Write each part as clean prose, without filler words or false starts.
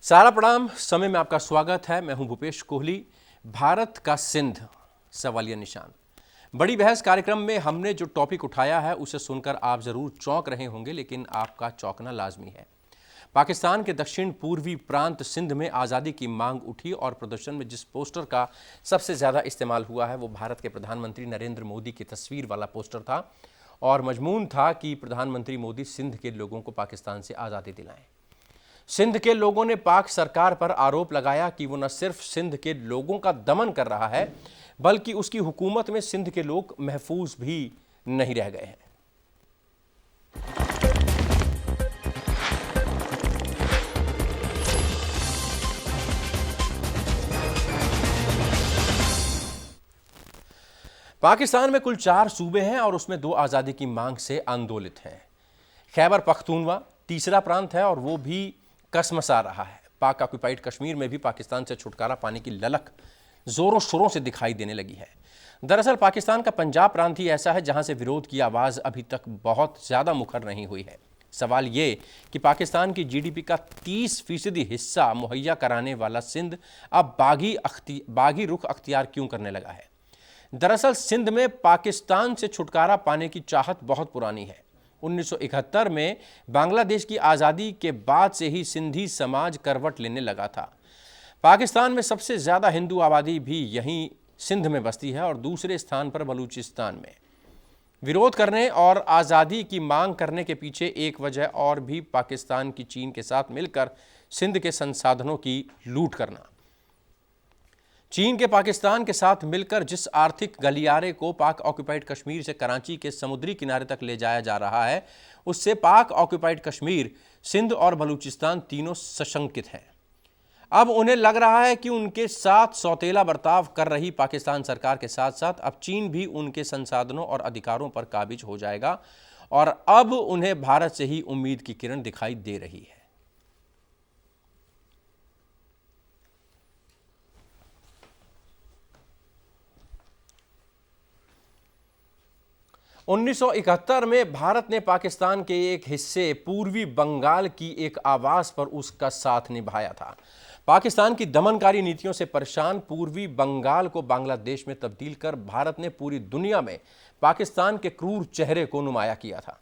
सारा प्रणाम, समय में आपका स्वागत है। मैं हूं भूपेश कोहली। भारत का सिंध, सवालिया निशान। बड़ी बहस कार्यक्रम में हमने जो टॉपिक उठाया है उसे सुनकर आप जरूर चौंक रहे होंगे, लेकिन आपका चौंकना लाजमी है। पाकिस्तान के दक्षिण पूर्वी प्रांत सिंध में आज़ादी की मांग उठी और प्रदर्शन में जिस पोस्टर का सबसे ज़्यादा इस्तेमाल हुआ है वो भारत के प्रधानमंत्री नरेंद्र मोदी की तस्वीर वाला पोस्टर था और मजमून था कि प्रधानमंत्री मोदी सिंध के लोगों को पाकिस्तान से आज़ादी दिलाएं। सिंध के लोगों ने पाक सरकार पर आरोप लगाया कि वो न सिर्फ सिंध के लोगों का दमन कर रहा है बल्कि उसकी हुकूमत में सिंध के लोग महफूज भी नहीं रह गए हैं। पाकिस्तान में कुल 4 सूबे हैं और उसमें 2 आज़ादी की मांग से आंदोलित हैं। खैबर पख्तूनवा तीसरा प्रांत है और वो भी कसमसा रहा है। पाक ऑक्युपाइड कश्मीर में भी पाकिस्तान से छुटकारा पाने की ललक जोरों शोरों से दिखाई देने लगी है। दरअसल पाकिस्तान का पंजाब प्रांत ही ऐसा है जहां से विरोध की आवाज़ अभी तक बहुत ज़्यादा मुखर नहीं हुई है। सवाल ये कि पाकिस्तान की जीडीपी का 30% हिस्सा मुहैया कराने वाला सिंध अब बागी रुख अख्तियार क्यों करने लगा है। दरअसल सिंध में पाकिस्तान से छुटकारा पाने की चाहत बहुत पुरानी है। 1971 में बांग्लादेश की आज़ादी के बाद से ही सिंधी समाज करवट लेने लगा था। पाकिस्तान में सबसे ज़्यादा हिंदू आबादी भी यहीं सिंध में बसती है और दूसरे स्थान पर बलूचिस्तान में। विरोध करने और आज़ादी की मांग करने के पीछे एक वजह और भी पाकिस्तान की चीन के साथ मिलकर सिंध के संसाधनों की लूट करना। चीन के पाकिस्तान के साथ मिलकर जिस आर्थिक गलियारे को पाक ऑक्युपाइड कश्मीर से कराची के समुद्री किनारे तक ले जाया जा रहा है, उससे पाक ऑक्युपाइड कश्मीर, सिंध और बलूचिस्तान तीनों सशंकित हैं। अब उन्हें लग रहा है कि उनके साथ सौतेला बर्ताव कर रही पाकिस्तान सरकार के साथ साथ अब चीन भी उनके संसाधनों और अधिकारों पर काबिज हो जाएगा और अब उन्हें भारत से ही उम्मीद की किरण दिखाई दे रही है। 1971 में भारत ने पाकिस्तान के एक हिस्से पूर्वी बंगाल की एक आवाज़ पर उसका साथ निभाया था। पाकिस्तान की दमनकारी नीतियों से परेशान पूर्वी बंगाल को बांग्लादेश में तब्दील कर भारत ने पूरी दुनिया में पाकिस्तान के क्रूर चेहरे को नुमाया किया था।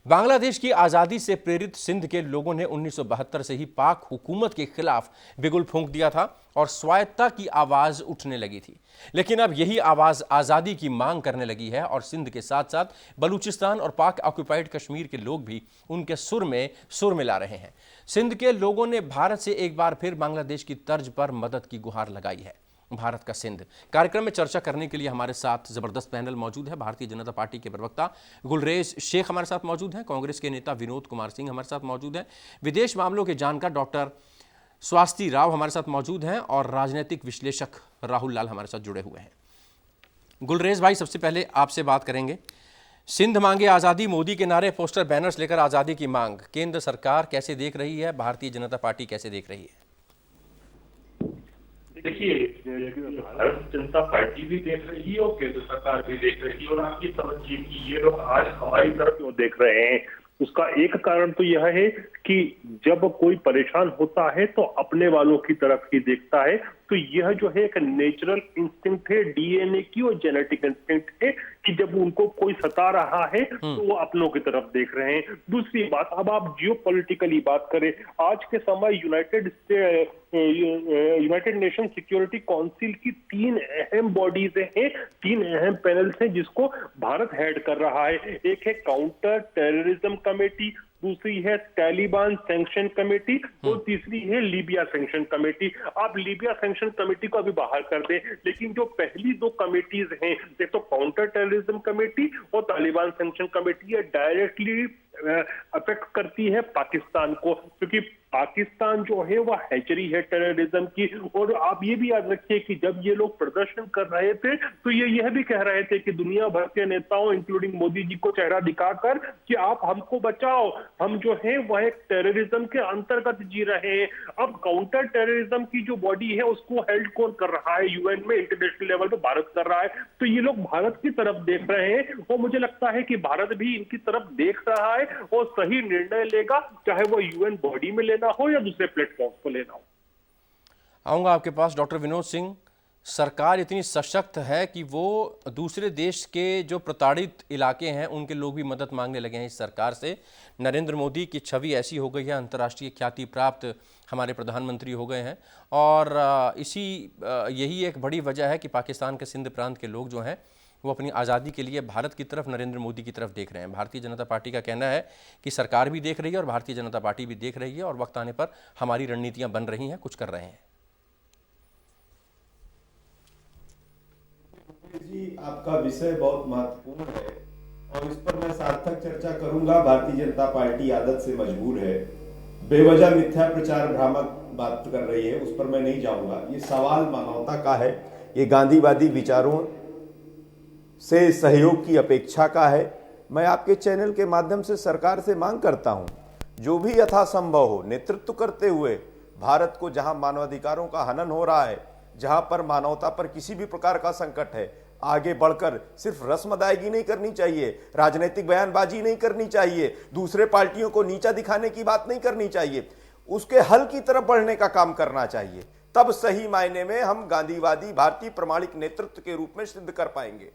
बांग्लादेश की आज़ादी से प्रेरित सिंध के लोगों ने 1972 से ही पाक हुकूमत के खिलाफ बिगुल फूंक दिया था और स्वायत्तता की आवाज़ उठने लगी थी। लेकिन अब यही आवाज़ आज़ादी की मांग करने लगी है और सिंध के साथ साथ बलूचिस्तान और पाक ऑक्युपाइड कश्मीर के लोग भी उनके सुर में सुर मिला रहे हैं। सिंध के लोगों ने भारत से एक बार फिर बांग्लादेश की तर्ज पर मदद की गुहार लगाई है। भारत का सिंध कार्यक्रम में चर्चा करने के लिए हमारे साथ जबरदस्त पैनल मौजूद है। भारतीय जनता पार्टी के प्रवक्ता गुलरेज शेख हमारे साथ मौजूद हैं, कांग्रेस के नेता विनोद कुमार सिंह हमारे साथ मौजूद हैं, विदेश मामलों के जानकार डॉक्टर स्वास्थी राव हमारे साथ मौजूद हैं और राजनीतिक विश्लेषक राहुल लाल हमारे साथ जुड़े हुए हैं। गुलरेज भाई, सबसे पहले आपसे बात करेंगे। सिंध मांगे आज़ादी, मोदी के नारे, पोस्टर बैनर्स लेकर आज़ादी की मांग केंद्र सरकार कैसे देख रही है, भारतीय जनता पार्टी कैसे देख रही है? देखिए, भारतीय जनता पार्टी भी देख रही है और केंद्र सरकार भी देख रही है और आप ये समझिए कि ये लोग आज हमारी तरफ क्यों देख रहे हैं। उसका एक कारण तो यह है कि जब कोई परेशान होता है तो अपने वालों की तरफ ही देखता है। तो यह जो है एक नेचुरल इंस्टिंक्ट है, डीएनए की और जेनेटिक इंस्टिंक्ट है कि जब उनको कोई सता रहा है तो वो अपनों की तरफ देख रहे हैं। दूसरी बात, अब आप जियोपॉलिटिकली बात करें, आज के समय यूनाइटेड नेशन सिक्योरिटी काउंसिल की 3 अहम बॉडीज हैं, 3 अहम पैनल्स हैं जिसको भारत हेड कर रहा है। एक है काउंटर टेररिज्म कमेटी, दूसरी है तालिबान सैंक्शन कमेटी और तीसरी है लीबिया सैंक्शन कमेटी। आप लीबिया सैंक्शन कमेटी को अभी बाहर कर दें, लेकिन जो पहली 2 कमेटीज हैं, एक तो काउंटर टेररिज्म कमेटी और तालिबान सैंक्शन कमेटी, है डायरेक्टली अफेक्ट करती है पाकिस्तान को, क्योंकि पाकिस्तान जो है वह हैचरी है टेररिज्म की। और आप ये भी याद रखिए कि जब ये लोग प्रदर्शन कर रहे थे तो ये यह भी कह रहे थे कि दुनिया भर के नेताओं इंक्लूडिंग मोदी जी को चेहरा दिखाकर कि आप हमको बचाओ, हम जो है वह एक टेररिज्म के अंतर्गत जी रहे हैं। अब काउंटर टेररिज्म की जो बॉडी है उसको हेल्ड कौन कर रहा है? यूएन में, इंटरनेशनल लेवल पे भारत कर रहा है। तो ये लोग भारत की तरफ देख रहे हैं और मुझे लगता है कि भारत भी इनकी तरफ देख रहा है और सही निर्णय लेगा, चाहे वो यूएन बॉडी में लेना लेना हो या दूसरे प्लेटफॉर्म को लेना हो। आऊँगा आपके पास डॉक्टर विनोद सिंह। सरकार इतनी सशक्त है कि वो दूसरे देश के जो प्रताड़ित इलाके हैं उनके लोग भी मदद मांगने लगे हैं इस सरकार से। नरेंद्र मोदी की छवि ऐसी हो गई है, अंतर्राष्ट्रीय ख्याति प्राप्त हमारे प्रधानमंत्री हो गए हैं और यही एक बड़ी वजह है कि पाकिस्तान के सिंध प्रांत के लोग जो हैं वो अपनी आज़ादी के लिए भारत की तरफ, नरेंद्र मोदी की तरफ देख रहे हैं। भारतीय जनता पार्टी का कहना है कि सरकार भी देख रही है और भारतीय जनता पार्टी भी देख रही है और वक्त आने पर हमारी रणनीतियाँ बन रही हैं, कुछ कर रहे हैं। जी, आपका विषय बहुत महत्वपूर्ण है और इस पर मैं सार्थक चर्चा करूंगा। भारतीय जनता पार्टी आदत से मजबूर है, बेवजह मिथ्या प्रचार भ्रामक बात कर रही है, उस पर मैं नहीं जाऊंगा। ये सवाल मानवता का है, ये गांधीवादी विचारों से सहयोग की अपेक्षा का है। मैं आपके चैनल के माध्यम से सरकार से मांग करता हूं, जो भी यथासंभव हो नेतृत्व करते हुए भारत को, जहां मानवाधिकारों का हनन हो रहा है, जहां पर मानवता पर किसी भी प्रकार का संकट है, आगे बढ़कर सिर्फ रस्म अदायगी नहीं करनी चाहिए, राजनीतिक बयानबाजी नहीं करनी चाहिए, दूसरे पार्टियों को नीचा दिखाने की बात नहीं करनी चाहिए, उसके हल की तरफ बढ़ने का काम करना चाहिए। तब सही मायने में हम गांधीवादी भारतीय प्रमाणिक नेतृत्व के रूप में सिद्ध कर पाएंगे।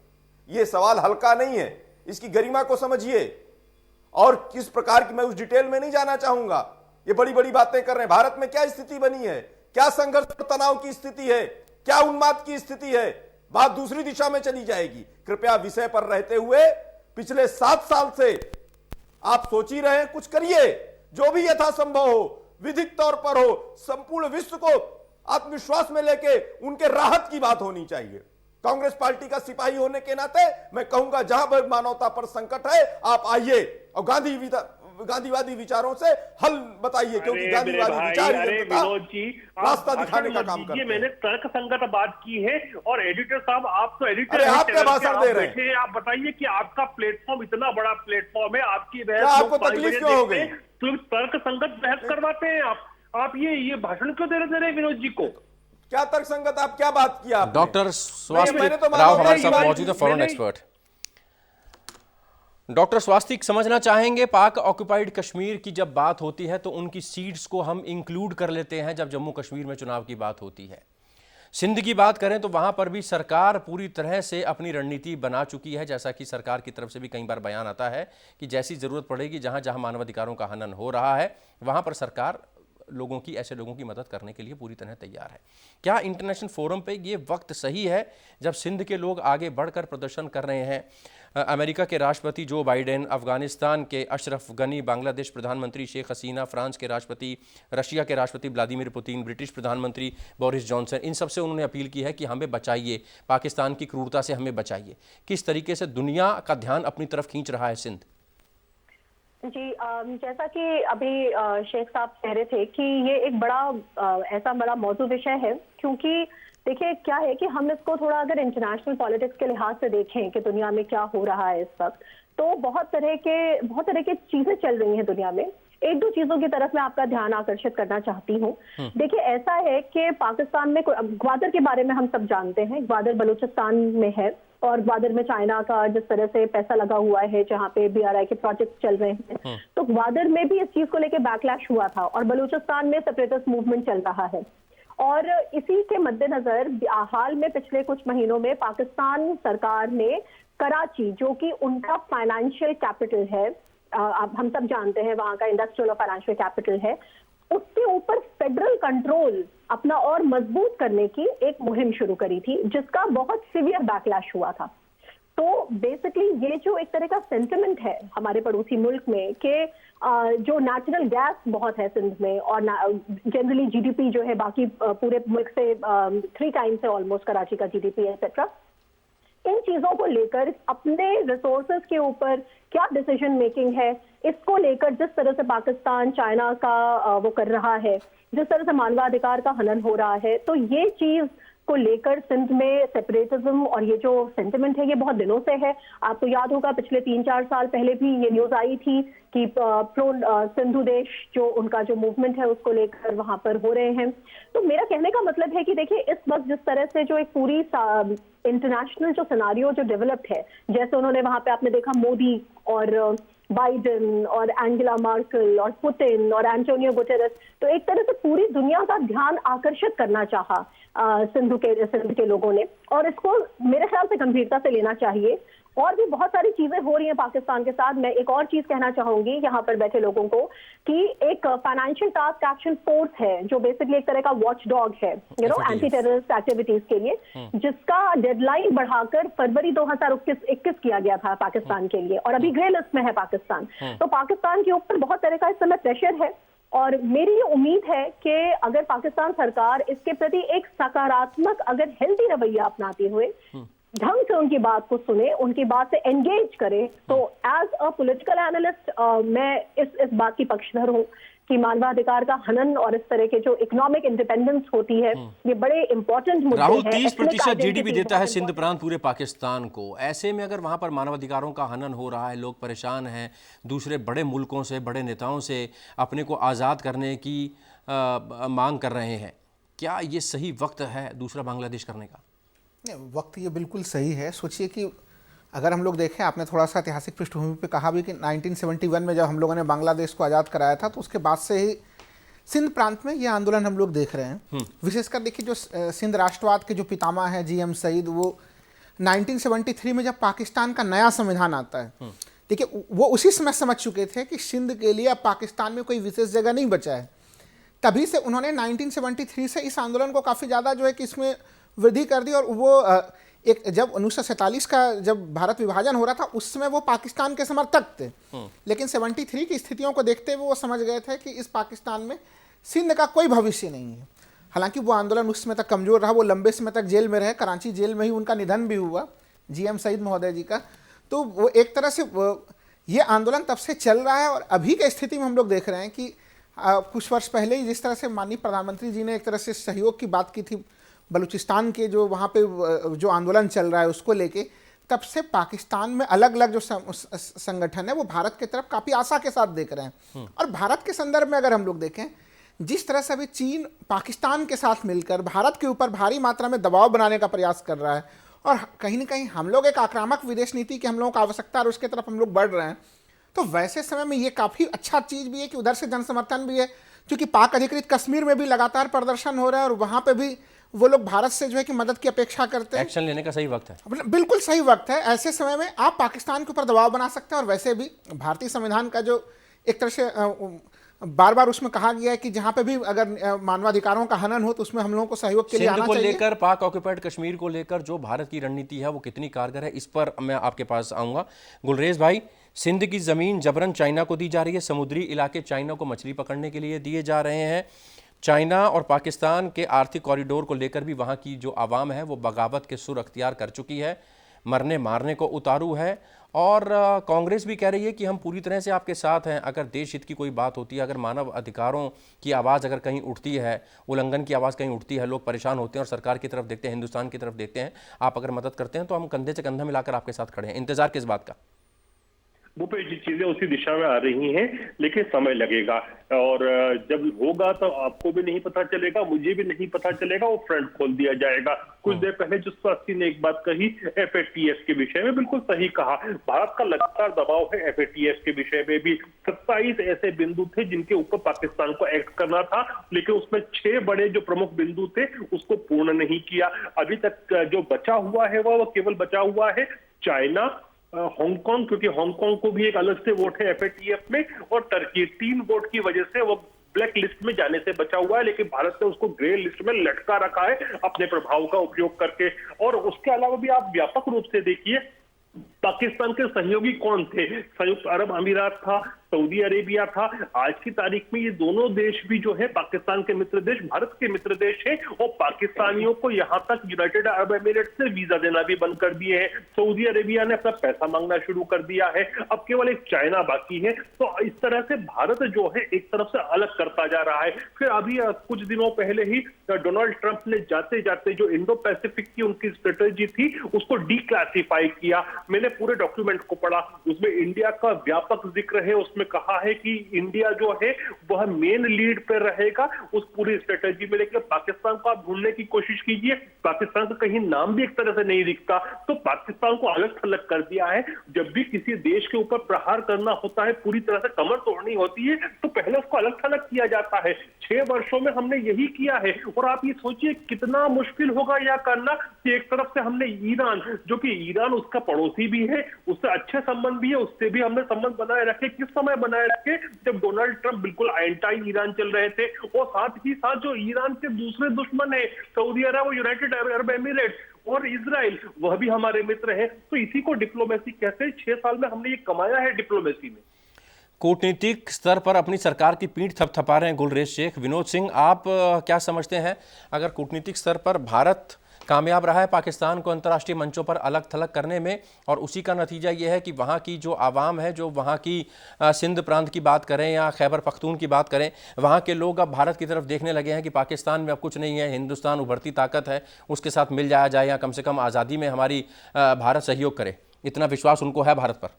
यह सवाल हल्का नहीं है, इसकी गरिमा को समझिए। और किस प्रकार की, मैं उस डिटेल में नहीं जाना चाहूंगा, ये बड़ी बड़ी बातें कर रहे हैं। भारत में क्या स्थिति बनी है, क्या संघर्ष और तनाव की स्थिति है, क्या उन्माद की स्थिति है, बात दूसरी दिशा में चली जाएगी। कृपया विषय पर रहते हुए पिछले 7 साल से आप सोच ही रहे हैं, कुछ करिए, जो भी यथासंभव हो, विधिक तौर पर हो, संपूर्ण विश्व को आत्मविश्वास में लेके उनके राहत की बात होनी चाहिए। कांग्रेस पार्टी का सिपाही होने के नाते मैं कहूंगा, जहां पर मानवता पर संकट है आप आइए और गांधीवादी विचारों से हल बताइए, क्योंकि गांधीवादी विचार विनोद जी रास्ता दिखाने का काम करते हैं। मैंने तर्क संगत बात की है और एडिटर साहब, आप तो एडिटर हैं, आप क्या भाषण दे रहे हैं? आप बताइए कि आपका प्लेटफॉर्म इतना बड़ा प्लेटफॉर्म है, आपकी बहस, आपको तकलीफ क्यों हो गई? तो तर्क संगत बहस करवाते हैं आप ये भाषण क्यों दे रहे हैं विनोद जी को? क्या तर्क संगत, आप क्या बात किया? डॉक्टर स्वास्तिक राव हमारे साथ मौजूद है, फॉरेन एक्सपर्ट। डॉक्टर स्वास्तिक, समझना चाहेंगे, पाक ऑक्युपाइड कश्मीर की जब बात होती है तो उनकी सीट्स को हम इंक्लूड कर लेते हैं जब जम्मू कश्मीर में चुनाव की बात होती है। सिंध की बात करें तो वहां पर भी सरकार पूरी तरह से अपनी रणनीति बना चुकी है, जैसा कि सरकार की तरफ से भी कई बार बयान आता है कि जैसी जरूरत पड़ेगी, जहां जहां मानवाधिकारों का हनन हो रहा है, वहां पर सरकार ऐसे लोगों की मदद करने के लिए पूरी तरह तैयार है। क्या इंटरनेशनल फोरम पे ये वक्त सही है जब सिंध के लोग आगे बढ़कर प्रदर्शन कर रहे हैं? अमेरिका के राष्ट्रपति जो बाइडेन, अफगानिस्तान के अशरफ गनी, बांग्लादेश प्रधानमंत्री शेख हसीना, फ्रांस के राष्ट्रपति, रशिया के राष्ट्रपति व्लादिमीर पुतिन, ब्रिटिश प्रधानमंत्री बोरिस जॉनसन, इन सबसे उन्होंने अपील की है कि हमें बचाइए, पाकिस्तान की क्रूरता से हमें बचाइए। किस तरीके से दुनिया का ध्यान अपनी तरफ खींच रहा है सिंध? जी, जैसा कि अभी शेख साहब कह रहे थे कि ये एक ऐसा बड़ा मौजूद विषय है, क्योंकि देखिए क्या है कि हम इसको थोड़ा अगर इंटरनेशनल पॉलिटिक्स के लिहाज से देखें कि दुनिया में क्या हो रहा है इस वक्त, तो बहुत तरह के चीजें चल रही हैं दुनिया में। एक दो चीजों की तरफ मैं आपका ध्यान आकर्षित करना चाहती हूँ। देखिए, ऐसा है कि पाकिस्तान में ग्वादर के बारे में हम सब जानते हैं, ग्वादर बलूचिस्तान में है और ग्वादर में चाइना का जिस तरह से पैसा लगा हुआ है, जहाँ पे BRI के प्रोजेक्ट चल रहे हैं, तो ग्वादर में भी इस चीज को लेकर बैकलैश हुआ था और बलूचिस्तान में सेपरेटिस्ट मूवमेंट चल रहा है। और इसी के मद्देनजर हाल में पिछले कुछ महीनों में पाकिस्तान सरकार ने कराची, जो कि उनका फाइनेंशियल कैपिटल है, हम सब जानते हैं वहां का इंडस्ट्रियल और फाइनेंशियल कैपिटल है, उसके ऊपर फेडरल कंट्रोल अपना और मजबूत करने की एक मुहिम शुरू करी थी, जिसका बहुत सीवियर बैकलैश हुआ था। तो बेसिकली ये जो एक तरह का सेंटिमेंट है हमारे पड़ोसी मुल्क में कि जो नेचुरल गैस बहुत है सिंध में और जनरली GDP जो है बाकी पूरे मुल्क से 3 टाइम्स है ऑलमोस्ट कराची का GDP एक्सेट्रा, इन चीजों को लेकर अपने रिसोर्सेज के ऊपर क्या डिसीजन मेकिंग है, इसको लेकर जिस तरह से पाकिस्तान चाइना का वो कर रहा है, जिस तरह से मानवाधिकार का हनन हो रहा है, तो ये चीज को लेकर सिंध में सेपरेटिज्म और ये जो सेंटिमेंट है ये बहुत दिनों से है। आपको याद होगा पिछले 3-4 साल पहले भी ये न्यूज आई थी कि प्रो सिंधु देश जो उनका जो मूवमेंट है उसको लेकर वहां पर हो रहे हैं। तो मेरा कहने का मतलब है कि देखिए इस वक्त जिस तरह से जो एक पूरी इंटरनेशनल जो सिनारियो जो डेवलप्ड है, जैसे उन्होंने वहां पे आपने देखा मोदी और बाइडेन और एंजेला मार्केल और पुतिन और एंटोनियो गुटेरेस, तो एक तरह से पूरी दुनिया का ध्यान आकर्षित करना चाहा सिंध के लोगों ने, और इसको मेरे ख्याल से गंभीरता से लेना चाहिए। और भी बहुत सारी चीजें हो रही हैं पाकिस्तान के साथ। मैं एक और चीज कहना चाहूंगी यहाँ पर बैठे लोगों को कि एक फाइनेंशियल टास्क एक्शन फोर्स है जो बेसिकली एक तरह का वॉच डॉग है एंटी टेररिस्ट एक्टिविटीज के लिए, जिसका डेडलाइन बढ़ाकर फरवरी 2021 किया गया था पाकिस्तान के लिए, और अभी ग्रे लिस्ट में है पाकिस्तान। तो पाकिस्तान के ऊपर बहुत तरह का इस समय प्रेशर है, और मेरी ये उम्मीद है कि अगर पाकिस्तान सरकार इसके प्रति एक सकारात्मक, अगर हेल्दी रवैया अपनाते हुए ढंग से उनकी बात को सुने, उनकी बात से एंगेज करे, तो एज अ पॉलिटिकल एनालिस्ट मैं इस बात की पक्षधर हूँ कि मानवाधिकार का हनन और इस तरह के जो इकोनॉमिक इंडिपेंडेंस होती है, ये बड़े इंपॉर्टेंट मुद्दे हैं। राहुल 30% जीडीपी देता है सिंध प्रांत पूरे पाकिस्तान को। ऐसे में अगर वहां पर मानवाधिकारों का हनन हो रहा है, लोग परेशान हैं, दूसरे बड़े मुल्कों से, बड़े नेताओं से अपने को आज़ाद करने की मांग कर रहे हैं, क्या ये सही वक्त है दूसरा बांग्लादेश करने का? वक्त ये बिल्कुल सही है। सोचिए कि अगर हम लोग देखें, आपने थोड़ा सा ऐतिहासिक पृष्ठभूमि पे कहा भी कि 1971 में जब हम लोगों ने बांग्लादेश को आज़ाद कराया था, तो उसके बाद से ही सिंध प्रांत में ये आंदोलन हम लोग देख रहे हैं। विशेषकर देखिए, जो सिंध राष्ट्रवाद के जो पितामह हैं GM सईद, वो 1973 में जब पाकिस्तान का नया संविधान आता है, देखिए वो उसी समय समझ चुके थे कि सिंध के लिए अब पाकिस्तान में कोई विशेष जगह नहीं बचा है। तभी से उन्होंने 1973 से इस आंदोलन को काफ़ी ज़्यादा जो है कि इसमें वृद्धि कर दी। और वो एक जब 1947 का जब भारत विभाजन हो रहा था, उस समय वो पाकिस्तान के समर्थक थे, लेकिन 73 की स्थितियों को देखते हुए वो समझ गए थे कि इस पाकिस्तान में सिंध का कोई भविष्य नहीं है। हालांकि वो आंदोलन उस समय तक कमज़ोर रहा, वो लंबे समय तक जेल में रहे, कराची जेल में ही उनका निधन भी हुआ GM सईद महोदय जी का। तो वो एक तरह से ये आंदोलन तब से चल रहा है। और अभी की स्थिति में हम लोग देख रहे हैं कि कुछ वर्ष पहले ही जिस तरह से माननीय प्रधानमंत्री जी ने एक तरह से सहयोग की बात की थी बलूचिस्तान के जो वहाँ पे जो आंदोलन चल रहा है उसको लेके, तब से पाकिस्तान में अलग अलग जो संगठन है वो भारत की तरफ काफ़ी आशा के साथ देख रहे हैं। और भारत के संदर्भ में अगर हम लोग देखें, जिस तरह से अभी चीन पाकिस्तान के साथ मिलकर भारत के ऊपर भारी मात्रा में दबाव बनाने का प्रयास कर रहा है, और कहीं ना कहीं हम लोग एक आक्रामक विदेश नीति की हम लोगों को आवश्यकता है और उसके तरफ हम लोग बढ़ रहे हैं, तो वैसे समय में ये काफ़ी अच्छा चीज़ भी है कि उधर से जन समर्थन भी है, क्योंकि पाक अधिकृत कश्मीर में भी लगातार प्रदर्शन हो रहा है और वहाँ पे भी वो लोग भारत से जो है कि मदद की अपेक्षा करते हैं। एक्शन लेने का सही वक्त है, बिल्कुल सही वक्त है। ऐसे समय में आप पाकिस्तान के ऊपर दबाव बना सकते हैं। और वैसे भी भारतीय संविधान का जो एक तरह से बार बार उसमें कहा गया है कि जहाँ पे भी अगर मानवाधिकारों का हनन हो तो उसमें हम लोगों को सहयोग के लिए आना चाहिए। लेकर पाक ऑक्युपाइड कश्मीर को लेकर जो भारत की रणनीति है वो कितनी कारगर है, इस पर मैं आपके पास आऊँगा। गुलरेज भाई, सिंध की ज़मीन जबरन चाइना को दी जा रही है, समुद्री इलाके चाइना को मछली पकड़ने के लिए दिए जा रहे हैं। चाइना और पाकिस्तान के आर्थिक कॉरिडोर को लेकर भी वहाँ की जो आवाम है वो बगावत के सुर अख्तियार कर चुकी है, मरने मारने को उतारू है। और कांग्रेस भी कह रही है कि हम पूरी तरह से आपके साथ हैं। अगर देश हित की कोई बात होती है, अगर मानव अधिकारों की आवाज़ अगर कहीं उठती है, उल्लंघन की आवाज़ कहीं उठती है, लोग परेशान होते हैं और सरकार की तरफ देखते हैं, हिंदुस्तान की तरफ देखते हैं, आप अगर मदद करते हैं तो हम कंधे से कंधा मिलाकर आपके साथ खड़े हैं। इंतजार किस बात का? भूपेश जी, चीजें उसी दिशा में आ रही हैं, लेकिन समय लगेगा, और जब होगा तो आपको भी नहीं पता चलेगा, मुझे भी नहीं पता चलेगा, वो फ्रंट खोल दिया जाएगा। कुछ देर पहले जो स्वास्थ्य ने एक बात कही FATF के विषय में, बिल्कुल सही कहा। भारत का लगातार दबाव है FATF के विषय में भी। 27 ऐसे बिंदु थे जिनके ऊपर पाकिस्तान को एक्ट करना था, लेकिन उसमें 6 बड़े जो प्रमुख बिंदु थे उसको पूर्ण नहीं किया। अभी तक जो बचा हुआ है वो केवल बचा हुआ है चाइना, हांगकांग, क्योंकि हांगकांग को भी एक अलग से वोट है FATF में, और टर्की। 3 वोट की वजह से वो ब्लैक लिस्ट में जाने से बचा हुआ है, लेकिन भारत ने उसको ग्रे लिस्ट में लटका रखा है अपने प्रभाव का उपयोग करके। और उसके अलावा भी आप व्यापक रूप से देखिए, पाकिस्तान के सहयोगी कौन थे? संयुक्त अरब अमीरात था, सऊदी अरेबिया था। आज की तारीख में ये दोनों देश भी जो है पाकिस्तान के मित्र देश, भारत के मित्र देश है, और पाकिस्तानियों को यहां तक यूनाइटेड अरब एमिरेट्स से वीजा देना भी बंद कर दिए हैं। सऊदी अरेबिया ने अपना पैसा मांगना शुरू कर दिया है। अब केवल एक चाइना बाकी है। तो इस तरह से भारत जो है एक तरफ से अलग करता जा रहा है। फिर अभी कुछ दिनों पहले ही डोनाल्ड ट्रंप ने जाते जाते जो इंडो पैसिफिक की उनकी स्ट्रेटेजी थी उसको डिक्लासिफाई किया। मैंने पूरे डॉक्यूमेंट को पढ़ा, उसमें इंडिया का व्यापक जिक्र है, उसमें उसमें कहा है कि इंडिया जो है वह मेन लीड पे रहेगा उस पूरी स्ट्रेटेजी में, लेकिन पाकिस्तान को आप ढूंढने की कोशिश कीजिए, पाकिस्तान का कहीं नाम भी एक तरह से नहीं दिखता। तो पाकिस्तान को अलग थलग कर दिया है। जब भी किसी देश के ऊपर प्रहार करना होता है, पूरी तरह से कमर तोड़नी होती है, तो पहले उसको अलग थलग किया जाता है। 6 वर्षों में हमने यही किया है। और आप ये सोचिए कितना मुश्किल होगा यह करना कि एक तरफ से हमने ईरान, जो कि ईरान उसका पड़ोसी भी है, उससे अच्छे संबंध भी है, उससे भी हमने संबंध बनाए रखे। किस समय बनाए रखे? जब डोनाल्ड ट्रंप बिल्कुल एंटी ईरान चल रहे थे। और साथ ही साथ जो ईरान के दूसरे दुश्मन है, सऊदी अरब, यूनाइटेड अरब एमिरेट्स और इजराइल, वह भी हमारे मित्र हैं। तो इसी को डिप्लोमेसी कहते हैं। 6 साल में हमने ये कमाया है डिप्लोमेसी में। कूटनीतिक स्तर पर अपनी सरकार की पीठ थपथपा रहे हैं गुलरेज शेख। विनोद सिंह, आप क्या समझते हैं, अगर कूटनीतिक स्तर पर भारत कामयाब रहा है पाकिस्तान को अंतर्राष्ट्रीय मंचों पर अलग थलग करने में, और उसी का नतीजा ये है कि वहाँ की जो आवाम है, जो वहाँ की सिंध प्रांत की बात करें या खैबर पख्तून की बात करें, वहाँ के लोग अब भारत की तरफ देखने लगे हैं कि पाकिस्तान में अब कुछ नहीं है, हिंदुस्तान उभरती ताकत है, उसके साथ मिल जाया जाए या कम से कम आज़ादी में हमारी भारत सहयोग करे, इतना विश्वास उनको है भारत पर?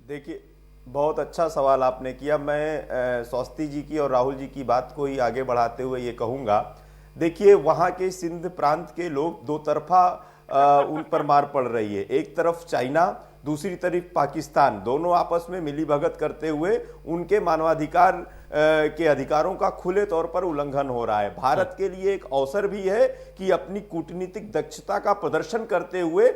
देखिए, बहुत अच्छा सवाल आपने किया। मैं स्वस्ति जी की और राहुल जी की बात को ही आगे बढ़ाते हुए ये कहूँगा, देखिए वहाँ के सिंध प्रांत के लोग दो तरफा उन पर मार पड़ रही है। एक तरफ चाइना, दूसरी तरफ पाकिस्तान, दोनों आपस में मिलीभगत करते हुए उनके मानवाधिकार के अधिकारों का खुले तौर पर उल्लंघन हो रहा है। भारत के लिए एक अवसर भी है कि अपनी कूटनीतिक दक्षता का प्रदर्शन करते हुए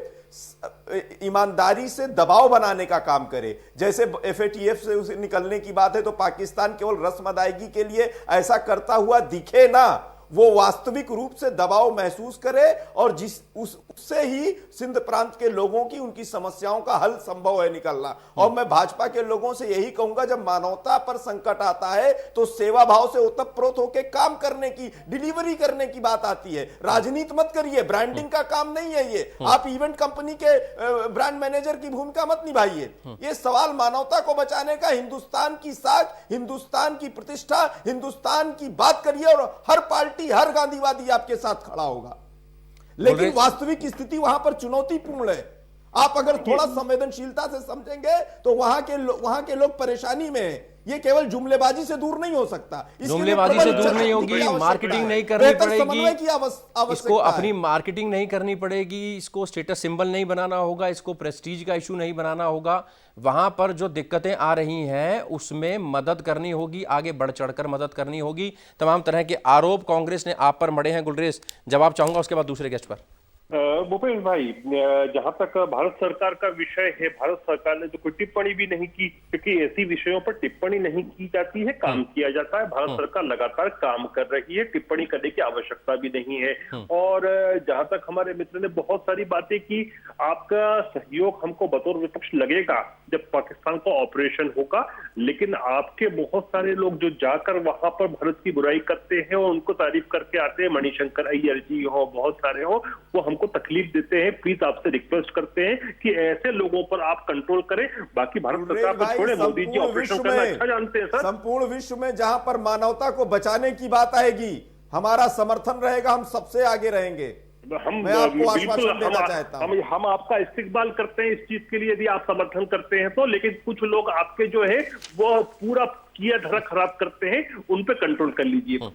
ईमानदारी से दबाव बनाने का काम करे। जैसे FATF से उसे निकलने की बात है तो पाकिस्तान केवल रस्म अदायगी के लिए ऐसा करता हुआ दिखे ना, वो वास्तविक रूप से दबाव महसूस करे और उससे ही सिंध प्रांत के लोगों की, उनकी समस्याओं का हल संभव है निकलना। और मैं भाजपा के लोगों से यही कहूंगा, जब मानवता पर संकट आता है तो सेवा भाव से ओतप्रोत होकर काम करने की, डिलीवरी करने की बात आती है। राजनीति मत करिए, ब्रांडिंग का काम नहीं है ये। आप इवेंट कंपनी के ब्रांड मैनेजर की भूमिका मत निभाइए। ये सवाल मानवता को बचाने का, हिंदुस्तान की साख, हिंदुस्तान की प्रतिष्ठा, हिंदुस्तान की बात करिए और हर पार्टी, हर गांधीवादी आपके साथ खड़ा होगा। लेकिन वास्तविक स्थिति वहां पर चुनौतीपूर्ण है। आप अगर थोड़ा संवेदनशीलता से समझेंगे तो वहां के लोग परेशानी में हैं। ये केवल जुमलेबाजी से दूर नहीं हो सकता। जुमलेबाजी से दूर नहीं होगी, मार्केटिंग नहीं करनी पड़ेगी, इसको अपनी मार्केटिंग नहीं करनी पड़ेगी, इसको स्टेटस सिंबल नहीं बनाना होगा, इसको प्रेस्टीज का इशू नहीं बनाना होगा। वहां पर जो दिक्कतें आ रही हैं उसमें मदद करनी होगी, आगे बढ़ चढ़कर मदद करनी होगी। तमाम तरह के आरोप कांग्रेस ने आप पर मढ़े हैं। गुलरेज, जवाब चाहूंगा, उसके बाद दूसरे गेस्ट पर। भूपेश भाई, जहां तक भारत सरकार का विषय है, भारत सरकार ने तो कोई टिप्पणी भी नहीं की, क्योंकि ऐसी विषयों पर टिप्पणी नहीं की जाती है, काम किया जाता है। भारत सरकार लगातार काम कर रही है, टिप्पणी करने की आवश्यकता भी नहीं है। और जहां तक हमारे मित्र ने बहुत सारी बातें की, आपका सहयोग हमको बतौर विपक्ष लगेगा जब पाकिस्तान का ऑपरेशन होगा, लेकिन आपके बहुत सारे लोग जो जाकर वहां पर भारत की बुराई करते हैं और उनको तारीफ करके आते हैं, मणिशंकर अय्यर जी हो, बहुत सारे हो, वो हमको तकलीफ देते हैं। प्लीज आपसे रिक्वेस्ट करते हैं कि ऐसे लोगों पर आप कंट्रोल करें। बाकी भारत सरकार पर छोड़े, मोदी जी ऑपरेशन करना अच्छा जानते हैं सर। संपूर्ण विश्व में जहां पर मानवता को बचाने की बात आएगी, हमारा समर्थन रहेगा, हम सबसे आगे रहेंगे। मैं आपको आश्वासन देना चाहता हूं। हम आपका इस्तेमाल करते हैं इस चीज के लिए, यदि आप समर्थन करते हैं तो। लेकिन कुछ लोग आपके जो है वो पूरा किया धरा खराब करते हैं, उन पे कंट्रोल कर लीजिए।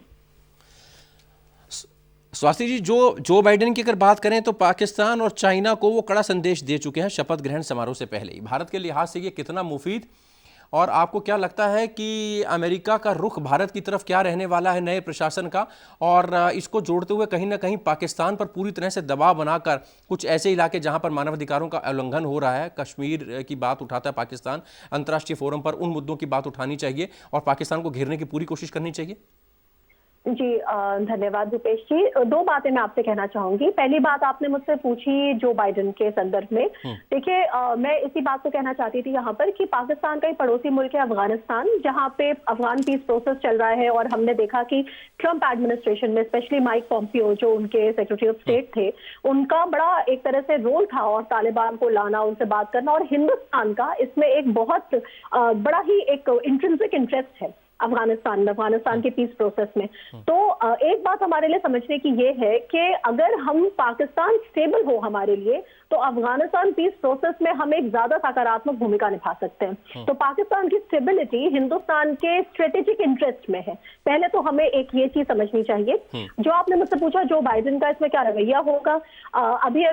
स्वास्थ्य जी, जो बाइडेन की अगर बात करें तो पाकिस्तान और चाइना को वो कड़ा संदेश दे चुके हैं शपथ ग्रहण समारोह से पहले ही। भारत के लिहाज से ये कितना मुफीद, और आपको क्या लगता है कि अमेरिका का रुख भारत की तरफ क्या रहने वाला है नए प्रशासन का, और इसको जोड़ते हुए कहीं ना कहीं पाकिस्तान पर पूरी तरह से दबाव बनाकर कुछ ऐसे इलाके जहां पर मानवाधिकारों का उल्लंघन हो रहा है, कश्मीर की बात उठाता है पाकिस्तान, अंतर्राष्ट्रीय फोरम पर उन मुद्दों की बात उठानी चाहिए और पाकिस्तान को घेरने की पूरी कोशिश करनी चाहिए? जी धन्यवाद भूपेश जी। 2 बातें मैं आपसे कहना चाहूंगी। पहली बात आपने मुझसे पूछी जो बाइडेन के संदर्भ में। देखिए, मैं इसी बात को कहना चाहती थी यहाँ पर कि पाकिस्तान का ही पड़ोसी मुल्क है अफगानिस्तान, जहाँ पे अफगान पीस प्रोसेस चल रहा है। और हमने देखा कि ट्रंप एडमिनिस्ट्रेशन में स्पेशली माइक पॉम्पियो जो उनके सेक्रेटरी ऑफ स्टेट थे, उनका बड़ा एक तरह से रोल था और तालिबान को लाना, उनसे बात करना। और हिंदुस्तान का इसमें एक बहुत बड़ा ही एक इंट्रिंसिक इंटरेस्ट है। अफगानिस्तान के पीस प्रोसेस में। तो एक बात हमारे लिए समझने की ये है कि अगर हम पाकिस्तान स्टेबल हो हमारे लिए, तो अफगानिस्तान पीस प्रोसेस में हम एक ज्यादा सकारात्मक भूमिका निभा सकते हैं। तो पाकिस्तान की स्टेबिलिटी हिंदुस्तान के स्ट्रेटेजिक इंटरेस्ट में है। पहले तो हमें एक ये चीज समझनी चाहिए। जो आपने मुझसे पूछा जो बाइडेन का इसमें क्या रवैया होगा, अभी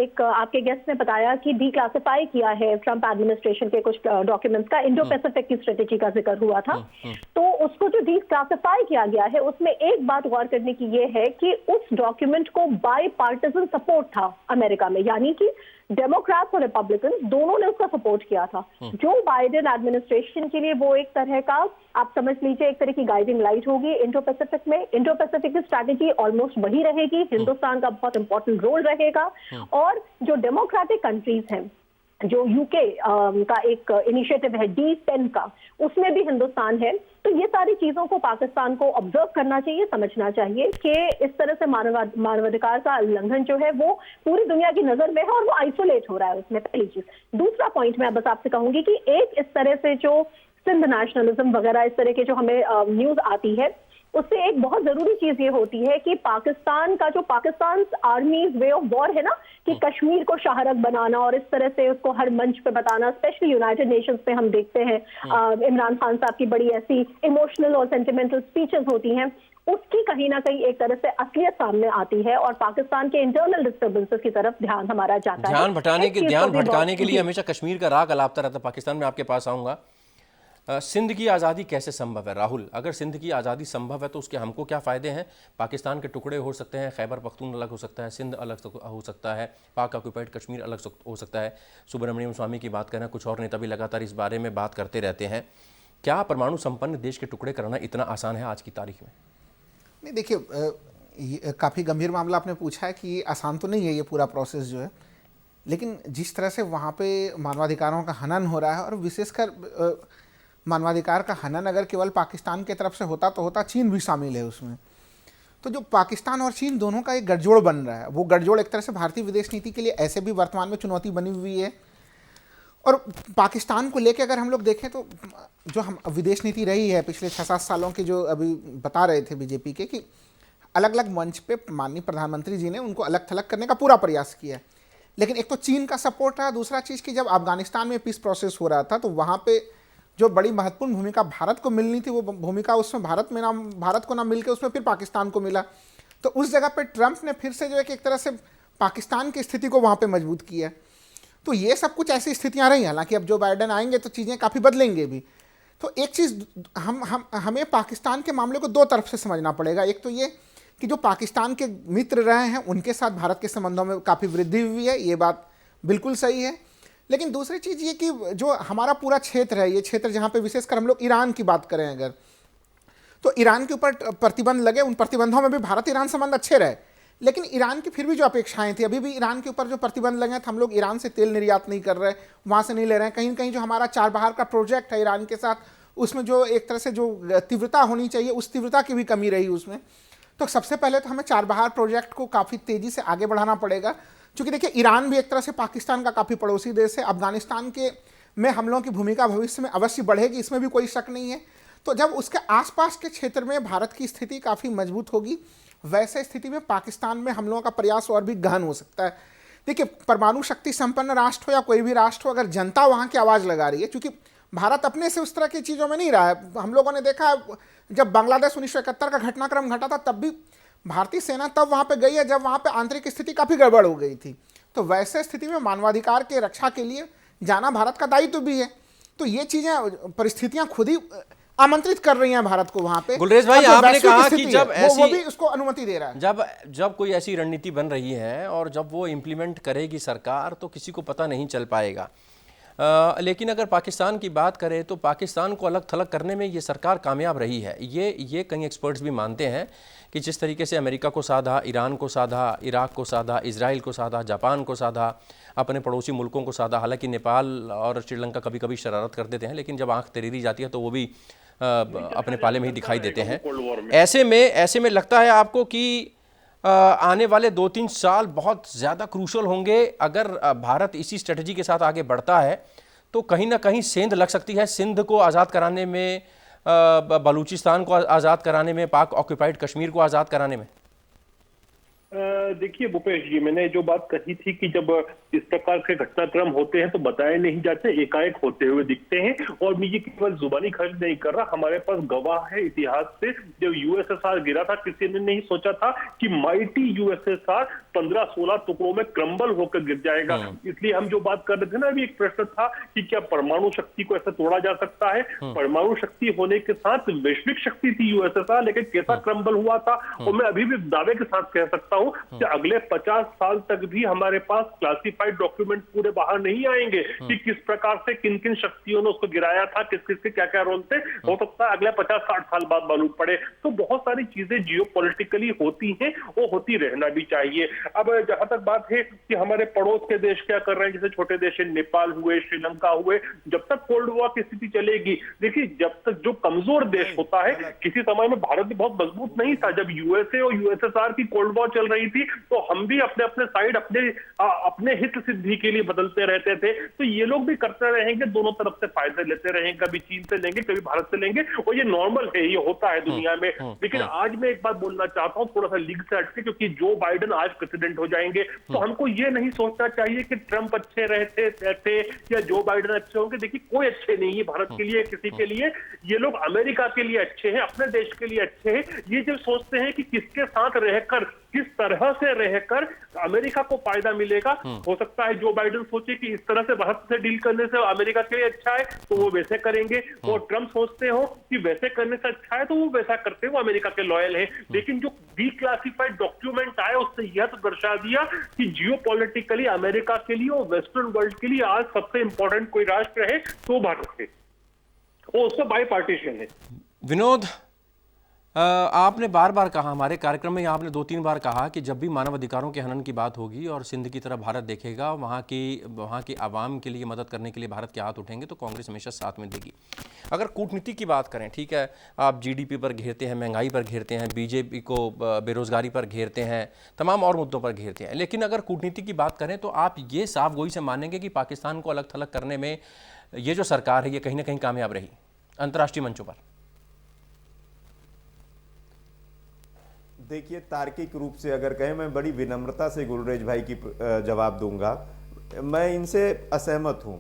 एक आपके गेस्ट ने बताया कि डिक्लासिफाई किया है ट्रंप एडमिनिस्ट्रेशन के कुछ डॉक्यूमेंट्स का, इंडो पैसिफिक की स्ट्रेटेजी का जिक्र हुआ था। तो उसको जो डिक्लासिफाई किया गया है उसमें एक बात गौर करने की ये है कि उस डॉक्यूमेंट को बाई पार्टिजन सपोर्ट था अमेरिका में, यानी कि डेमोक्रेट्स और रिपब्लिकन दोनों ने उसका सपोर्ट किया था। जो बाइडेन एडमिनिस्ट्रेशन के लिए वो एक तरह का, आप समझ लीजिए, एक तरह की गाइडिंग लाइट होगी इंडो पैसिफिक में। इंडो पैसिफिक की स्ट्रैटेजी ऑलमोस्ट वही रहेगी, हिंदुस्तान का बहुत इंपॉर्टेंट रोल रहेगा। और जो डेमोक्रेटिक कंट्रीज हैं, जो यूके का एक इनिशिएटिव है D10 का, उसमें भी हिंदुस्तान है। तो ये सारी चीजों को पाकिस्तान को ऑब्जर्व करना चाहिए, समझना चाहिए कि इस तरह से मानवाधिकार का उल्लंघन जो है वो पूरी दुनिया की नजर में है और वो आइसोलेट हो रहा है उसमें, पहली चीज। दूसरा पॉइंट मैं बस आपसे कहूंगी कि एक इस तरह से जो सिंध नेशनलिज्म वगैरह इस तरह के जो हमें न्यूज आती है, उससे एक बहुत जरूरी चीज ये होती है कि पाकिस्तान का जो Pakistan army way of war है ना, कि कश्मीर को शाहरग बनाना और इस तरह से उसको हर मंच पे बताना, स्पेशली यूनाइटेड नेशंस पे हम देखते हैं इमरान खान साहब की बड़ी ऐसी इमोशनल और सेंटिमेंटल स्पीचेस होती हैं, उसकी कहीं ना कहीं एक तरह से असलियत सामने आती है और पाकिस्तान के इंटरनल डिस्टर्बेंसेस की तरफ ध्यान हमारा जाता है। ध्यान भटकाने के लिए हमेशा कश्मीर का राग अलापता रहता है। पाकिस्तान में आपके पास आऊंगा, सिंध की आज़ादी कैसे संभव है राहुल? अगर सिंध की आज़ादी संभव है तो उसके हमको क्या फ़ायदे हैं? पाकिस्तान के टुकड़े हो सकते हैं, खैबर पख्तून अलग हो सकता है, सिंध अलग हो सकता है, पाक ऑक्यूपाइड कश्मीर अलग हो सकता है। सुब्रमण्यम स्वामी की बात करें, कुछ और नेता भी लगातार इस बारे में बात करते रहते हैं। क्या परमाणु संपन्न देश के टुकड़े करना इतना आसान है आज की तारीख में? नहीं, देखिए, काफ़ी गंभीर मामला आपने पूछा है कि आसान तो नहीं है ये पूरा प्रोसेस जो है, लेकिन जिस तरह से वहाँ पे मानवाधिकारों का हनन हो रहा है, और विशेषकर मानवाधिकार का हनन अगर केवल पाकिस्तान की तरफ से होता तो होता, चीन भी शामिल है उसमें। तो जो पाकिस्तान और चीन दोनों का एक गठजोड़ बन रहा है, वो गठजोड़ एक तरह से भारतीय विदेश नीति के लिए ऐसे भी वर्तमान में चुनौती बनी हुई है। और पाकिस्तान को लेकर अगर हम लोग देखें तो जो हम विदेश नीति रही है पिछले 6-7 सालों की, जो अभी बता रहे थे बीजेपी के, कि अलग अलग मंच पे माननीय प्रधानमंत्री जी ने उनको अलग थलग करने का पूरा प्रयास किया है। लेकिन एक तो चीन का सपोर्ट रहा, दूसरा चीज़ कि जब अफगानिस्तान में पीस प्रोसेस हो रहा था तो वहाँ पे जो बड़ी महत्वपूर्ण भूमिका भारत को मिलनी थी, वो भूमिका उसमें भारत को ना मिलकर उसमें फिर पाकिस्तान को मिला। तो उस जगह पे ट्रंप ने फिर से जो है कि एक तरह से पाकिस्तान की स्थिति को वहाँ पे मजबूत किया। तो ये सब कुछ ऐसी स्थितियाँ रही। हालांकि अब जो बाइडेन आएंगे तो चीज़ें काफ़ी बदलेंगे भी। तो एक चीज़ हमें पाकिस्तान के मामले को दो तरफ से समझना पड़ेगा। एक तो ये कि जो पाकिस्तान के मित्र रहे हैं उनके साथ भारत के संबंधों में काफ़ी वृद्धि हुई है, ये बात बिल्कुल सही है। लेकिन दूसरी चीज़ ये कि जो हमारा पूरा क्षेत्र है, ये क्षेत्र जहाँ पे विशेषकर हम लोग ईरान की बात करें अगर, तो ईरान के ऊपर प्रतिबंध लगे, उन प्रतिबंधों में भी भारत ईरान संबंध अच्छे रहे, लेकिन ईरान की फिर भी जो अपेक्षाएं थी, अभी भी ईरान के ऊपर जो प्रतिबंध लगे हैं, तो हम लोग ईरान से तेल निर्यात नहीं कर रहे, वहाँ से नहीं ले रहे हैं। कहीं न कहीं जो हमारा चार बहार का प्रोजेक्ट है ईरान के साथ, उसमें जो एक तरह से जो तीव्रता होनी चाहिए, उस तीव्रता की भी कमी रही उसमें। तो सबसे पहले तो हमें चार बहार प्रोजेक्ट को काफ़ी तेज़ी से आगे बढ़ाना पड़ेगा, क्योंकि देखिए ईरान भी एक तरह से पाकिस्तान का काफ़ी पड़ोसी देश है। अफगानिस्तान के में हमलों की भूमिका भविष्य में अवश्य बढ़ेगी, इसमें भी कोई शक नहीं है। तो जब उसके आसपास के क्षेत्र में भारत की स्थिति काफ़ी मजबूत होगी, वैसे स्थिति में पाकिस्तान में हमलों का प्रयास और भी गहन हो सकता है। देखिए, परमाणु शक्ति संपन्न राष्ट्र हो या कोई भी राष्ट्र हो, अगर जनता वहाँ की आवाज़ लगा रही है, क्योंकि भारत अपने से उस तरह की चीज़ों में नहीं रहा है। हम लोगों ने देखा जब बांग्लादेश 1971 का घटनाक्रम घटा था, तब भी भारतीय सेना तब वहाँ पे गई है जब वहाँ पे आंतरिक स्थिति काफ़ी गड़बड़ हो गई थी। तो वैसे स्थिति में मानवाधिकार के रक्षा के लिए जाना भारत का दायित्व भी है। तो ये चीज़ें, परिस्थितियाँ खुद ही आमंत्रित कर रही हैं भारत को वहाँ पे। गुलरेज भाई, आपने कहा कि जब ऐसी वो भी उसको अनुमति दे रहा है, जब कोई ऐसी रणनीति बन रही है और जब वो इम्प्लीमेंट करेगी सरकार, तो किसी को पता नहीं चल पाएगा। लेकिन अगर पाकिस्तान की बात करें तो पाकिस्तान को अलग थलग करने में ये सरकार कामयाब रही है। ये कई एक्सपर्ट्स भी मानते हैं कि जिस तरीके से अमेरिका को साधा, ईरान को साधा, इराक को साधा, इजराइल को साधा, जापान को साधा, अपने पड़ोसी मुल्कों को साधा। हालांकि नेपाल और श्रीलंका कभी कभी शरारत कर देते हैं, लेकिन जब आंख तरेरी जाती है तो वो भी अपने पाले में ही दिखाई देते हैं। ऐसे में लगता है आपको कि आने वाले 2-3 साल बहुत ज़्यादा क्रूशल होंगे। अगर भारत इसी स्ट्रेटजी के साथ आगे बढ़ता है तो कहीं ना कहीं सेंध लग सकती है सिंध को आज़ाद कराने में, बलूचिस्तान को आज़ाद कराने में, पाक ऑक्यूपाइड कश्मीर को आज़ाद कराने में? देखिए भूपेश जी, मैंने जो बात कही थी कि जब इस प्रकार के घटनाक्रम होते हैं तो बताए नहीं जाते, एकाएक होते हुए दिखते हैं। और मैं ये केवल जुबानी खर्च नहीं कर रहा, हमारे पास गवाह है इतिहास से। जब यूएसएसआर गिरा था, किसी ने नहीं सोचा था कि माइटी यूएसएसआर 15-16 टुकड़ों में क्रम्बल होकर गिर जाएगा। इसलिए हम जो बात कर रहे थे ना, अभी एक प्रश्न था कि क्या परमाणु शक्ति को ऐसा तोड़ा जा सकता है। परमाणु शक्ति होने के साथ वैश्विक शक्ति थी यूएसएसआर, लेकिन कैसा क्रम्बल हुआ था। और मैं अभी भी दावे के साथ कह सकता हूं कि अगले 50 साल तक भी हमारे पास क्लासिफाइड डॉक्यूमेंट पूरे बाहर नहीं आएंगे कि किस प्रकार से किन किन शक्तियों ने उसको गिराया था, किस किस के क्या क्या रोल थे। हो सकता है अगले 50-60 साल बाद मालूम पड़े। तो बहुत सारी चीजें जियोपॉलिटिकली होती हैं, वो होती रहना भी चाहिए। अब जहां तक बात है कि हमारे पड़ोस के देश क्या कर रहे हैं, जैसे छोटे देश नेपाल हुए, श्रीलंका हुए, जब तक कोल्ड वॉर की स्थिति चलेगी, देखिए जब तक जो कमजोर देश होता है, किसी समय में भारत भी बहुत मजबूत नहीं था। जब यूएसए और यूएसएसआर की कोल्ड वॉर चल रही थी तो हम भी अपने अपने साइड अपने हित सिद्धि के लिए बदलते रहते थे। तो ये लोग भी करते रहेंगे, दोनों तरफ से फायदे लेते रहेंगे, कभी चीन से लेंगे, कभी भारत से लेंगे, और ये नॉर्मल है, ये होता है दुनिया में। लेकिन आज मैं एक बात बोलना चाहता हूं, थोड़ा सा लीग से हटके, क्योंकि जो बाइडेन आज प्रेसिडेंट हो जाएंगे, तो हमको ये नहीं सोचना चाहिए कि ट्रंप अच्छे रहते या जो बाइडेन अच्छे होंगे। देखिए कोई अच्छे नहीं है भारत के लिए, किसी के लिए। ये लोग अमेरिका के लिए अच्छे हैं, अपने देश के लिए अच्छे हैं। ये जब सोचते हैं कि किसके साथ रहकर, किस तरह से रहकर अमेरिका को फायदा मिलेगा, हो सकता है जो बाइडेन सोचे कि इस तरह से भारत से डील करने से अमेरिका के लिए अच्छा है तो वो वैसे करेंगे, और ट्रंप सोचते हो कि वैसे करने से अच्छा है तो वो वैसा करते हैं, वो अमेरिका के लॉयल है। लेकिन जो डिक्लासिफाइड डॉक्यूमेंट आए उससे यह तो दर्शा दिया कि जियोपॉलिटिकली अमेरिका के लिए और वेस्टर्न वर्ल्ड के लिए आज सबसे इंपॉर्टेंट कोई राष्ट्र है तो भारत है, और उसका बाई पार्टीशन है। विनोद, आपने बार बार कहा, हमारे कार्यक्रम में आपने 2-3 बार कहा कि जब भी मानव अधिकारों के हनन की बात होगी और सिंध की तरफ भारत देखेगा, वहाँ की आवाम के लिए मदद करने के लिए भारत के हाथ उठेंगे तो कांग्रेस हमेशा साथ में देगी। अगर कूटनीति की बात करें, ठीक है, आप जीडीपी पर घेरते हैं, महंगाई पर घेरते हैं, बीजेपी को बेरोजगारी पर घेरते हैं, तमाम और मुद्दों पर घेरते हैं, लेकिन अगर कूटनीति की बात करें तो आप ये साफ गोई से मानेंगे कि पाकिस्तान को अलग थलग करने में ये जो सरकार है ये कहीं ना कहीं कामयाब रही अंतर्राष्ट्रीय मंचों पर? देखिए, तार्किक रूप से अगर कहें, मैं बड़ी विनम्रता से गुलरेज भाई की जवाब दूंगा। मैं इनसे असहमत हूं,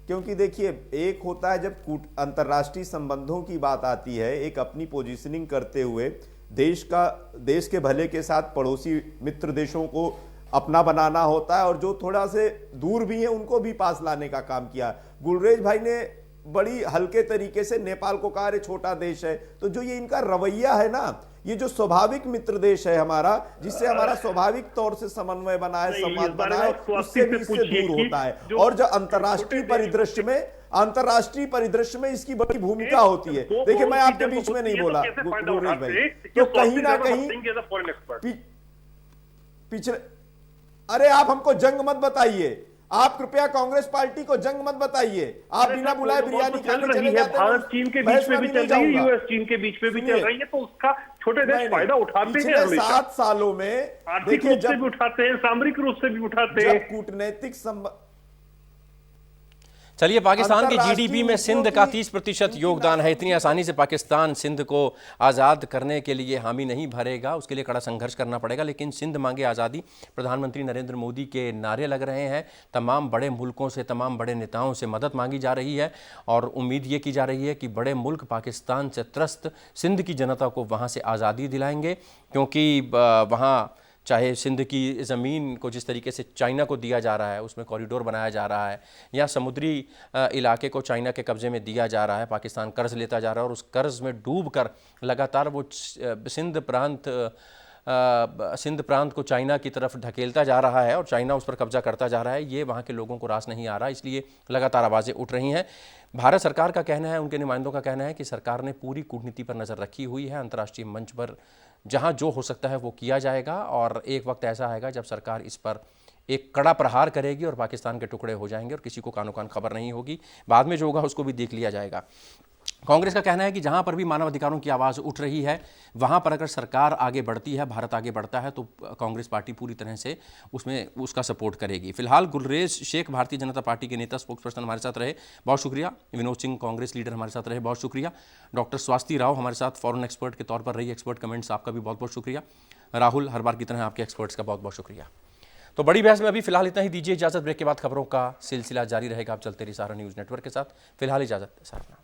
क्योंकि देखिए एक होता है जब अंतर्राष्ट्रीय संबंधों की बात आती है, एक अपनी पोजीशनिंग करते हुए देश के भले के साथ पड़ोसी मित्र देशों को अपना बनाना होता है, और जो थोड़ा से दूर भी हैं उनको भी पास लाने का काम किया। गुलरेज भाई ने बड़ी हल्के तरीके से नेपाल को कहा रे छोटा देश है, तो जो ये इनका रवैया है ना, ये जो स्वाभाविक मित्र देश है हमारा, जिससे हमारा स्वाभाविक तौर से समन्वय बना है, संवाद बना है, उससे भी इससे दूर होता है। और जो अंतर्राष्ट्रीय परिदृश्य में इसकी बड़ी भूमिका होती है। देखिए, मैं आपके बीच में नहीं बोला गुलरेज भाई, तो कहीं ना कहीं पिछले, अरे आप हमको जंग मत बताइए, आप कृपया कांग्रेस पार्टी को जंग मत बताइए। आप बिना बुलाए बिरयानी खाने चले जाते हैं। भारत चीन के बीच में भी चल रही है, यूएस चीन के बीच में भी चल रही है, तो उसका छोटे देश फायदा उठाते हैं। 7 सालों में आर्थिक रूप से भी उठाते हैं, सामरिक रूप से भी उठाते हैं। कूटनैतिक चलिए, पाकिस्तान की जीडीपी में सिंध का 30% योगदान है। इतनी आसानी से पाकिस्तान सिंध को आज़ाद करने के लिए हामी नहीं भरेगा, उसके लिए कड़ा संघर्ष करना पड़ेगा। लेकिन सिंध मांगे आज़ादी, प्रधानमंत्री नरेंद्र मोदी के नारे लग रहे हैं, तमाम बड़े मुल्कों से, तमाम बड़े नेताओं से मदद मांगी जा रही है, और उम्मीद ये की जा रही है कि बड़े मुल्क पाकिस्तान से त्रस्त सिंध की जनता को वहाँ से आज़ादी दिलाएंगे, क्योंकि वहाँ चाहे सिंध की ज़मीन को जिस तरीके से चाइना को दिया जा रहा है, उसमें कॉरिडोर बनाया जा रहा है, या समुद्री इलाके को चाइना के कब्ज़े में दिया जा रहा है, पाकिस्तान कर्ज़ लेता जा रहा है और उस कर्ज़ में डूबकर लगातार वो सिंध प्रांत को चाइना की तरफ ढकेलता जा रहा है और चाइना उस पर कब्जा करता जा रहा है। ये वहाँ के लोगों को रास नहीं आ रहा, इसलिए लगातार आवाज़ें उठ रही हैं। भारत सरकार का कहना है, उनके नुमाइंदों का कहना है कि सरकार ने पूरी कूटनीति पर नज़र रखी हुई है। अंतर्राष्ट्रीय मंच पर जहाँ जो हो सकता है वो किया जाएगा, और एक वक्त ऐसा आएगा जब सरकार इस पर एक कड़ा प्रहार करेगी और पाकिस्तान के टुकड़े हो जाएंगे और किसी को कानो कान खबर नहीं होगी। बाद में जो होगा उसको भी देख लिया जाएगा। कांग्रेस का कहना है कि जहां पर भी मानवाधिकारों की आवाज़ उठ रही है वहां पर अगर सरकार आगे बढ़ती है, भारत आगे बढ़ता है, तो कांग्रेस पार्टी पूरी तरह से उसमें उसका सपोर्ट करेगी। फिलहाल गुलरेज शेख भारतीय जनता पार्टी के नेता, स्पोक्स पर्सन हमारे साथ रहे, बहुत शुक्रिया। विनोद सिंह कांग्रेस लीडर हमारे साथ रहे, बहुत शुक्रिया। डॉक्टर स्वाति राव हमारे साथ फॉरेन एक्सपर्ट के तौर पर रही, एक्सपर्ट कमेंट्स आपका भी बहुत बहुत शुक्रिया। राहुल, हर बार की तरह आपके एक्सपर्ट्स का बहुत बहुत शुक्रिया। तो बड़ी बहस में अभी फिलहाल इतना ही, दीजिए इजाजत। ब्रेक के बाद खबरों का सिलसिला जारी रहेगा। आप चलते रहिए सहारा न्यूज़ नेटवर्क के साथ। फिलहाल इजाजत, सहारा।